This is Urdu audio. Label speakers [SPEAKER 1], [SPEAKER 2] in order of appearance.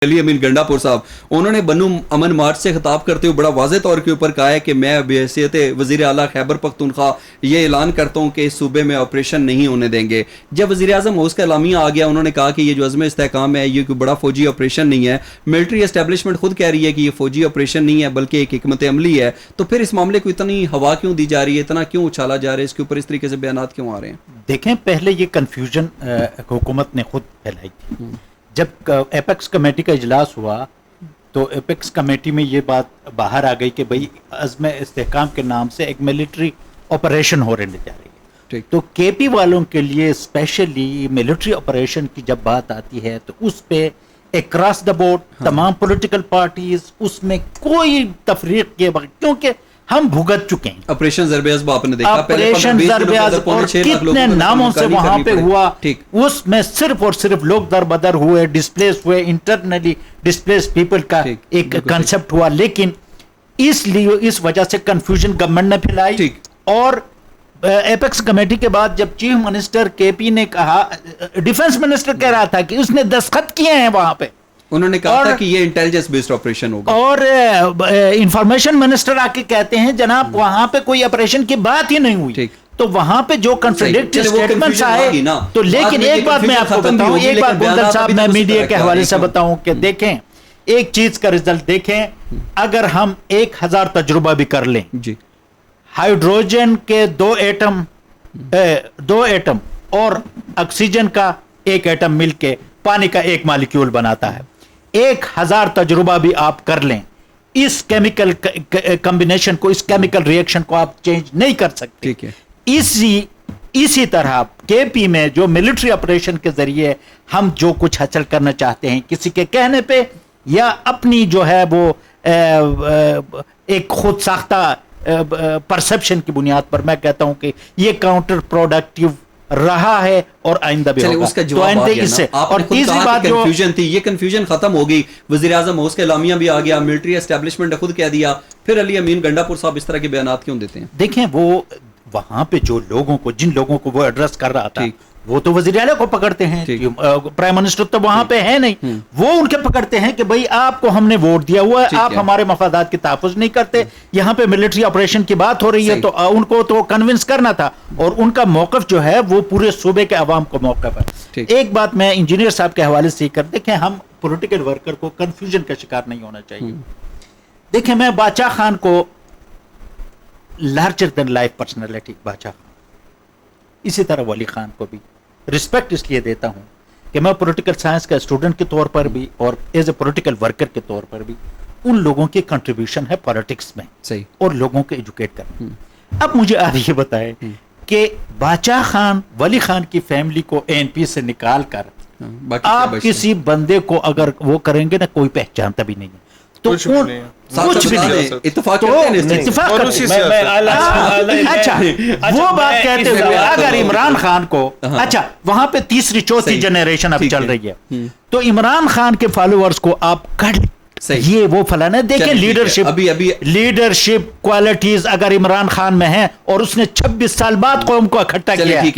[SPEAKER 1] علی امین گنڈا پور صاحب، انہوں نے بنو امن مارچ سے خطاب کرتے ہوئے بڑا واضح طور کے اوپر کہا ہے کہ میں بحیثیت وزیر اعلیٰ خیبر پختونخوا یہ اعلان کرتا ہوں کہ اس صوبے میں آپریشن نہیں ہونے دیں گے۔ جب وزیر اعظم ہاؤس کا اعلامیہ آ گیا، انہوں نے کہا کہ یہ جو عزم استحکام ہے یہ کوئی بڑا فوجی آپریشن نہیں ہے، ملٹری اسٹیبلشمنٹ خود کہہ رہی ہے کہ یہ فوجی آپریشن نہیں ہے بلکہ ایک حکمت عملی ہے، تو پھر اس معاملے کو اتنی ہوا کیوں دی جا رہی ہے، اتنا کیوں اچھالا جا رہا ہے، اس کے اوپر اس طریقے سے بیانات کیوں آ رہے ہیں؟
[SPEAKER 2] دیکھیں، پہلے یہ کنفیوژن حکومت نے خود پھیلائی تھی۔ جب ایپیکس کمیٹی کا اجلاس ہوا تو ایپیکس کمیٹی میں یہ بات باہر آ گئی کہ بھئی عزم استحکام کے نام سے ایک ملٹری آپریشن ہو رہنے جا رہی ہے، تو کے پی والوں کے لیے اسپیشلی ملٹری آپریشن کی جب بات آتی ہے تو اس پہ اکراس دا بورڈ تمام پولیٹیکل پارٹیز اس میں کوئی تفریق کے بغیر، کیونکہ ہم بھگت چکے ہیں۔
[SPEAKER 1] آپریشن ضرب عضب آپ نے دیکھا،
[SPEAKER 2] آپریشن ضرب عضب اور کتنے ناموں سے وہاں پہ ہوا، اس میں صرف اور صرف لوگ در بدر ہوئے، ڈسپلیس ہوئے، انٹرنلی ڈسپلیس پیپل کا ایک کنسپٹ ہوا، لیکن اس لیے اس وجہ سے کنفیوژن گورنمنٹ نے پھیلائی۔ اور ایپیکس کمیٹی کے بعد جب چیف منسٹر کے پی نے کہا، ڈیفنس منسٹر کہہ رہا تھا کہ اس نے دستخط کیے ہیں وہاں پہ،
[SPEAKER 1] انہوں نے کہا تھا کہ یہ انٹیلیجنس بیسڈ آپریشن ہوگا،
[SPEAKER 2] اور انفارمیشن منسٹر آ کے کہتے ہیں جناب وہاں پہ کوئی آپریشن کی بات ہی نہیں ہوئی، تو وہاں پہ جو کنٹراڈکٹری سٹیٹمنٹس آئے تو، لیکن ایک بات میں آپ کو بتاؤں، ایک بات گوندل صاحب میں میڈیا کے حوالے سے بتاؤں کہ دیکھیں ایک چیز کا رزلٹ دیکھیں، اگر ہم 1000 تجربہ بھی کر لیں، ہائیڈروجن کے 2 ایٹم اور آکسیجن کا 1 ایٹم مل کے پانی کا 1 مالیکیول بناتا ہے، 1000 تجربہ بھی آپ کر لیں، اس کیمیکل کمبینیشن کو، اس کیمیکل ریئیکشن کو آپ چینج نہیں کر سکتے۔ اسی طرح کے پی میں جو ملٹری آپریشن کے ذریعے ہم جو کچھ حاصل کرنا چاہتے ہیں کسی کے کہنے پہ یا اپنی جو ہے وہ ایک خود ساختہ پرسپشن کی بنیاد پر، میں کہتا ہوں کہ یہ کاؤنٹر پروڈکٹیو رہا ہے اور آئندہ بھی ہوگا۔
[SPEAKER 1] اس کا جواب آ گیا نا، آپ نے خود کہا کہ کنفیوژن تھی، یہ کنفیوژن ختم ہو گئی، وزیر اعظم ہاؤس کا اعلامیہ بھی آ گیا، ملٹری اسٹیبلشمنٹ نے خود کہہ دیا، پھر علی امین گنڈا پور صاحب اس طرح کے بیانات کیوں دیتے ہیں؟
[SPEAKER 2] دیکھیں، وہ وہاں پہ جو لوگوں کو، جن لوگوں کو وہ ایڈریس کر رہا تھا، وہ تو وزیر اعلیٰ کو پکڑتے ہیں، پرائم منسٹر تو وہاں پہ ہے نہیں، وہ ان کے پکڑتے ہیں کہ بھئی آپ کو ہم نے ووٹ دیا ہوا ہے، آپ ہمارے مفادات کی تحفظ نہیں کرتے، یہاں پہ ملٹری آپریشن کی بات ہو رہی ہے، تو ان کو تو کنونس کرنا تھا، اور ان کا موقف جو ہے وہ پورے صوبے کے عوام کو موقف ہے۔ ایک بات میں انجینئر صاحب کے حوالے سے کر، دیکھیں ہم پولیٹیکل ورکر کو کنفیوژن کا شکار نہیں ہونا چاہیے۔ دیکھیں، میں باچا خان کو لارجر دین لائف پرسنالٹی، باچا خان، اسی طرح ولی خان کو بھی رسپیکٹ اس لیے دیتا ہوں کہ میں پولیٹیکل سائنس کا اسٹوڈنٹ کے طور پر بھی اور ایز اے پولیٹیکل ورکر کے طور پر بھی ان لوگوں کی کنٹریبیوشن ہے پالیٹکس میں اور لوگوں کو ایجوکیٹ کرنا۔ اب مجھے آپ یہ بتائیں کہ باچا خان، ولی خان کی فیملی کو اے این پی سے نکال کر آپ کسی بندے کو اگر وہ کریں گے نا، کوئی پہچانتا بھی نہیں ہے، تو کچھ بھی نہیں، اتفاق اچھا وہ بات کہتے ہوئے اگر عمران خان کو، اچھا وہاں پہ تیسری چوتھی جنریشن اب چل رہی ہے، تو عمران خان کے فالوورز کو آپ کٹ یہ وہ فلانا، دیکھیں لیڈرشپ کوالٹیز اگر عمران خان میں ہیں اور اس نے 26 سال بعد قوم کو اکٹھا کیا ہے،